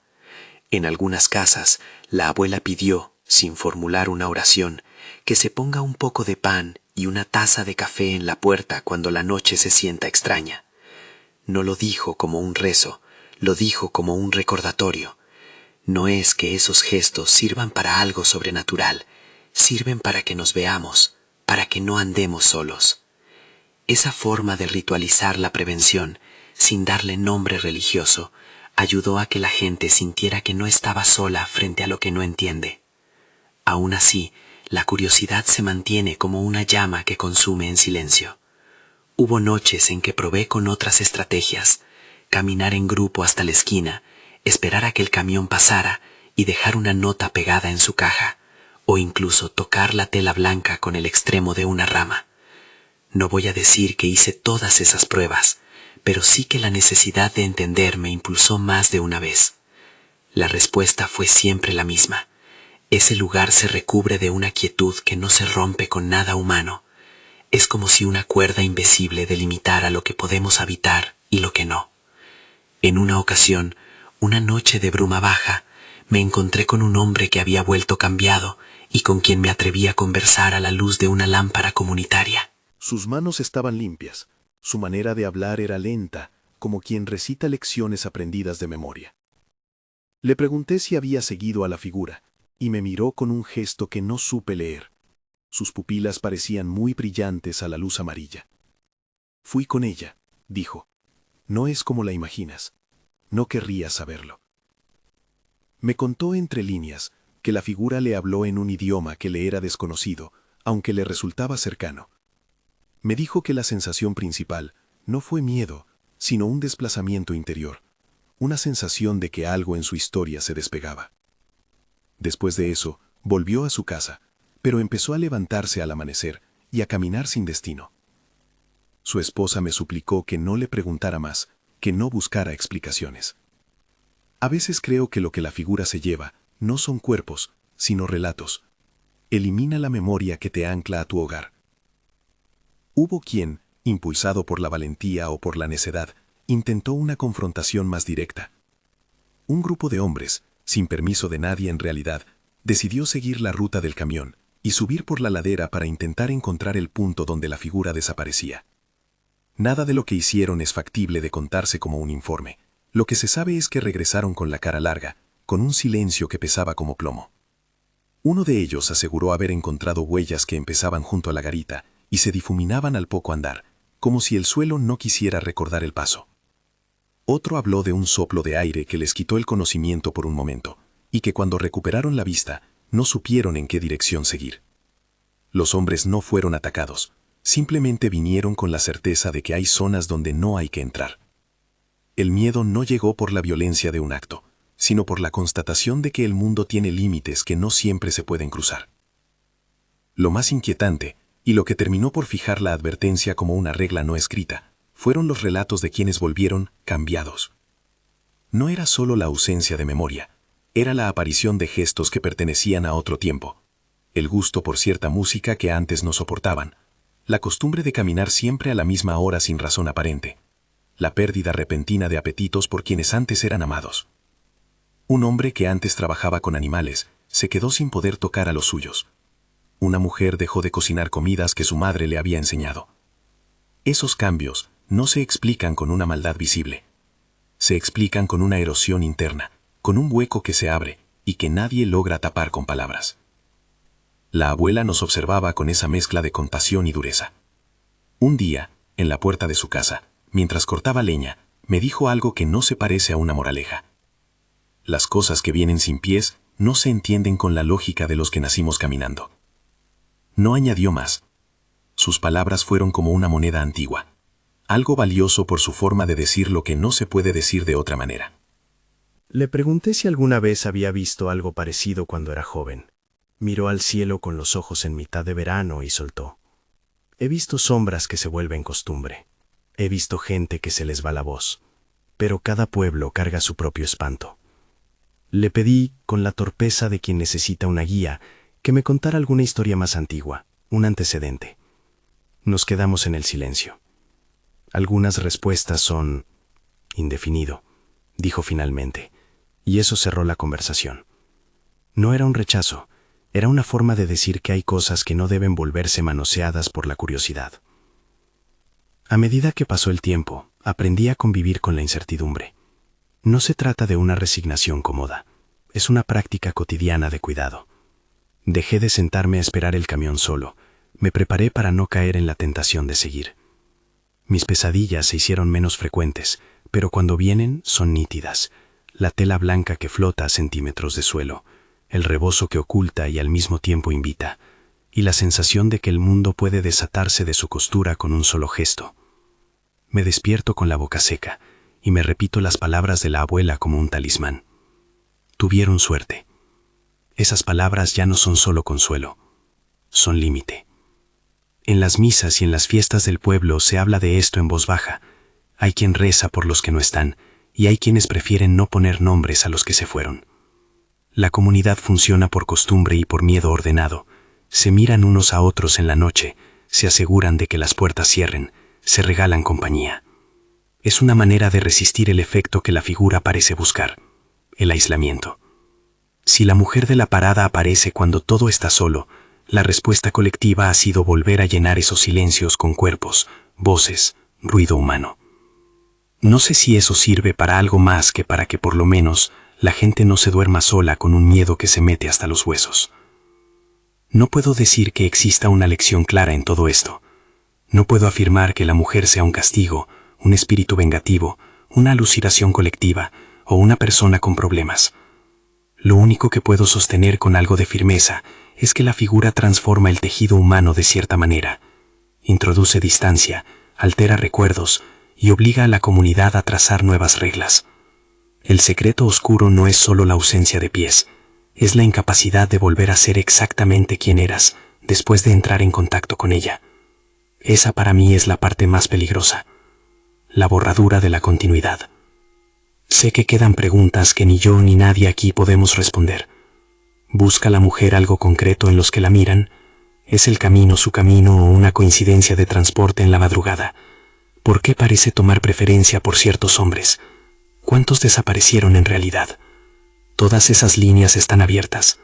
En algunas casas, la abuela pidió, sin formular una oración, que se ponga un poco de pan y una taza de café en la puerta cuando la noche se sienta extraña. No lo dijo como un rezo, lo dijo como un recordatorio. No es que esos gestos sirvan para algo sobrenatural, sirven para que nos veamos, para que no andemos solos. Esa forma de ritualizar la prevención, sin darle nombre religioso, ayudó a que la gente sintiera que no estaba sola frente a lo que no entiende. Aún así, la curiosidad se mantiene como una llama que consume en silencio. Hubo noches en que probé con otras estrategias, caminar en grupo hasta la esquina, esperar a que el camión pasara y dejar una nota pegada en su caja, o incluso tocar la tela blanca con el extremo de una rama. No voy a decir que hice todas esas pruebas, pero sí que la necesidad de entender me impulsó más de una vez. La respuesta fue siempre la misma. Ese lugar se recubre de una quietud que no se rompe con nada humano. Es como si una cuerda invisible delimitara lo que podemos habitar y lo que no. En una ocasión, una noche de bruma baja, me encontré con un hombre que había vuelto cambiado y con quien me atreví a conversar a la luz de una lámpara comunitaria. Sus manos estaban limpias, su manera de hablar era lenta, como quien recita lecciones aprendidas de memoria. Le pregunté si había seguido a la figura, y me miró con un gesto que no supe leer. Sus pupilas parecían muy brillantes a la luz amarilla. Fui con ella, dijo. No es como la imaginas. No querrías saberlo. Me contó entre líneas que la figura le habló en un idioma que le era desconocido, aunque le resultaba cercano. Me dijo que la sensación principal no fue miedo, sino un desplazamiento interior, una sensación de que algo en su historia se despegaba. Después de eso, volvió a su casa, pero empezó a levantarse al amanecer y a caminar sin destino. Su esposa me suplicó que no le preguntara más, que no buscara explicaciones. A veces creo que lo que la figura se lleva no son cuerpos, sino relatos. Elimina la memoria que te ancla a tu hogar. Hubo quien, impulsado por la valentía o por la necedad, intentó una confrontación más directa. Un grupo de hombres, sin permiso de nadie en realidad, decidió seguir la ruta del camión y subir por la ladera para intentar encontrar el punto donde la figura desaparecía. Nada de lo que hicieron es factible de contarse como un informe. Lo que se sabe es que regresaron con la cara larga, con un silencio que pesaba como plomo. Uno de ellos aseguró haber encontrado huellas que empezaban junto a la garita y se difuminaban al poco andar, como si el suelo no quisiera recordar el paso. Otro habló de un soplo de aire que les quitó el conocimiento por un momento, y que cuando recuperaron la vista, no supieron en qué dirección seguir. Los hombres no fueron atacados, simplemente vinieron con la certeza de que hay zonas donde no hay que entrar. El miedo no llegó por la violencia de un acto, sino por la constatación de que el mundo tiene límites que no siempre se pueden cruzar. Lo más inquietante, y lo que terminó por fijar la advertencia como una regla no escrita, fueron los relatos de quienes volvieron cambiados. No era solo la ausencia de memoria, era la aparición de gestos que pertenecían a otro tiempo, el gusto por cierta música que antes no soportaban, la costumbre de caminar siempre a la misma hora sin razón aparente, la pérdida repentina de apetitos por quienes antes eran amados. Un hombre que antes trabajaba con animales se quedó sin poder tocar a los suyos. Una mujer dejó de cocinar comidas que su madre le había enseñado. Esos cambios no se explican con una maldad visible. Se explican con una erosión interna, con un hueco que se abre y que nadie logra tapar con palabras. La abuela nos observaba con esa mezcla de compasión y dureza. Un día, en la puerta de su casa, mientras cortaba leña, me dijo algo que no se parece a una moraleja. Las cosas que vienen sin pies no se entienden con la lógica de los que nacimos caminando. No añadió más. Sus palabras fueron como una moneda antigua, algo valioso por su forma de decir lo que no se puede decir de otra manera. Le pregunté si alguna vez había visto algo parecido cuando era joven. Miró al cielo con los ojos en mitad de verano y soltó. He visto sombras que se vuelven costumbre. He visto gente que se les va la voz. Pero cada pueblo carga su propio espanto. Le pedí, con la torpeza de quien necesita una guía, que me contara alguna historia más antigua, un antecedente. Nos quedamos en el silencio. Algunas respuestas son indefinido, dijo finalmente, y eso cerró la conversación. No era un rechazo, era una forma de decir que hay cosas que no deben volverse manoseadas por la curiosidad. A medida que pasó el tiempo, aprendí a convivir con la incertidumbre. No se trata de una resignación cómoda, es una práctica cotidiana de cuidado. Dejé de sentarme a esperar el camión solo, me preparé para no caer en la tentación de seguir. Mis pesadillas se hicieron menos frecuentes, pero cuando vienen son nítidas. la tela blanca que flota a centímetros de suelo, el rebozo que oculta y al mismo tiempo invita, y la sensación de que el mundo puede desatarse de su costura con un solo gesto. Me despierto con la boca seca y me repito las palabras de la abuela como un talismán. Tuvieron suerte. Esas palabras ya no son solo consuelo, son límite. En las misas y en las fiestas del pueblo se habla de esto en voz baja. Hay quien reza por los que no están y hay quienes prefieren no poner nombres a los que se fueron. La comunidad funciona por costumbre y por miedo ordenado. Se miran unos a otros en la noche, se aseguran de que las puertas cierren, se regalan compañía. Es una manera de resistir el efecto que la figura parece buscar, el aislamiento. Si la mujer de la parada aparece cuando todo está solo, la respuesta colectiva ha sido volver a llenar esos silencios con cuerpos, voces, ruido humano. No sé si eso sirve para algo más que para que por lo menos la gente no se duerma sola con un miedo que se mete hasta los huesos. No puedo decir que exista una lección clara en todo esto. No puedo afirmar que la mujer sea un castigo, un espíritu vengativo, una alucinación colectiva o una persona con problemas. Lo único que puedo sostener con algo de firmeza es que la figura transforma el tejido humano de cierta manera, introduce distancia, altera recuerdos y obliga a la comunidad a trazar nuevas reglas. El secreto oscuro no es solo la ausencia de pies, es la incapacidad de volver a ser exactamente quien eras después de entrar en contacto con ella. Esa para mí es la parte más peligrosa, la borradura de la continuidad. Sé que quedan preguntas que ni yo ni nadie aquí podemos responder. ¿Busca la mujer algo concreto en los que la miran? ¿Es el camino su camino o una coincidencia de transporte en la madrugada? ¿Por qué parece tomar preferencia por ciertos hombres? ¿Cuántos desaparecieron en realidad? Todas esas líneas están abiertas.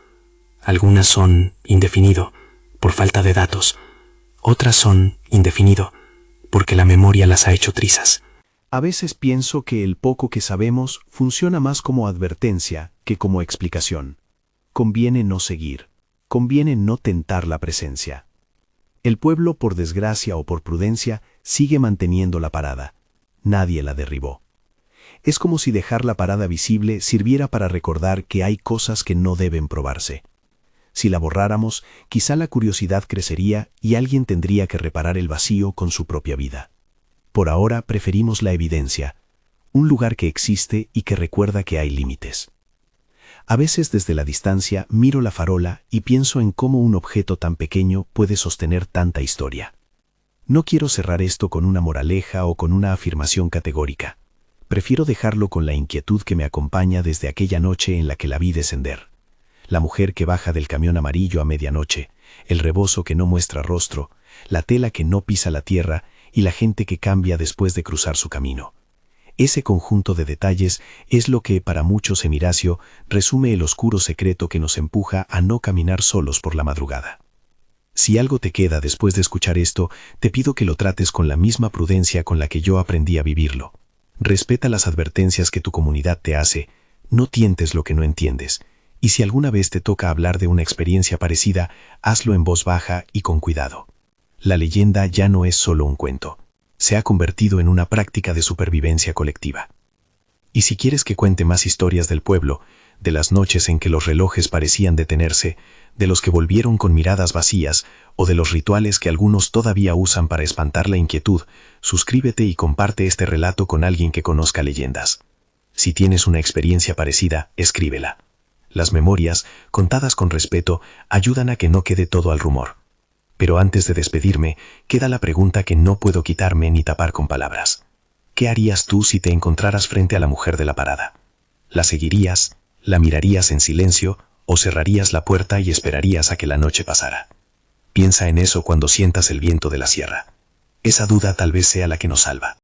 Algunas son indefinido, por falta de datos. Otras son indefinido, porque la memoria las ha hecho trizas. A veces pienso que el poco que sabemos funciona más como advertencia que como explicación. Conviene no seguir, conviene no tentar la presencia. El pueblo, por desgracia o por prudencia, sigue manteniendo la parada. Nadie la derribó. Es como si dejar la parada visible sirviera para recordar que hay cosas que no deben probarse. Si la borráramos, quizá la curiosidad crecería y alguien tendría que reparar el vacío con su propia vida. Por ahora preferimos la evidencia, un lugar que existe y que recuerda que hay límites. A veces desde la distancia miro la farola y pienso en cómo un objeto tan pequeño puede sostener tanta historia. No quiero cerrar esto con una moraleja o con una afirmación categórica. Prefiero dejarlo con la inquietud que me acompaña desde aquella noche en la que la vi descender. La mujer que baja del camión amarillo a medianoche, el rebozo que no muestra rostro, la tela que no pisa la tierra y la gente que cambia después de cruzar su camino. Ese conjunto de detalles es lo que, para muchos en Iracio, resume el oscuro secreto que nos empuja a no caminar solos por la madrugada. Si algo te queda después de escuchar esto, te pido que lo trates con la misma prudencia con la que yo aprendí a vivirlo. Respeta las advertencias que tu comunidad te hace, no tientes lo que no entiendes, y si alguna vez te toca hablar de una experiencia parecida, hazlo en voz baja y con cuidado. La leyenda ya no es solo un cuento. Se ha convertido en una práctica de supervivencia colectiva. Y si quieres que cuente más historias del pueblo, de las noches en que los relojes parecían detenerse, de los que volvieron con miradas vacías, o de los rituales que algunos todavía usan para espantar la inquietud, suscríbete y comparte este relato con alguien que conozca leyendas. Si tienes una experiencia parecida, escríbela. Las memorias, contadas con respeto, ayudan a que no quede todo al rumor. Pero antes de despedirme, queda la pregunta que no puedo quitarme ni tapar con palabras. ¿Qué harías tú si te encontraras frente a la mujer de la parada? ¿La seguirías? ¿La mirarías en silencio? ¿O cerrarías la puerta y esperarías a que la noche pasara? Piensa en eso cuando sientas el viento de la sierra. Esa duda tal vez sea la que nos salva.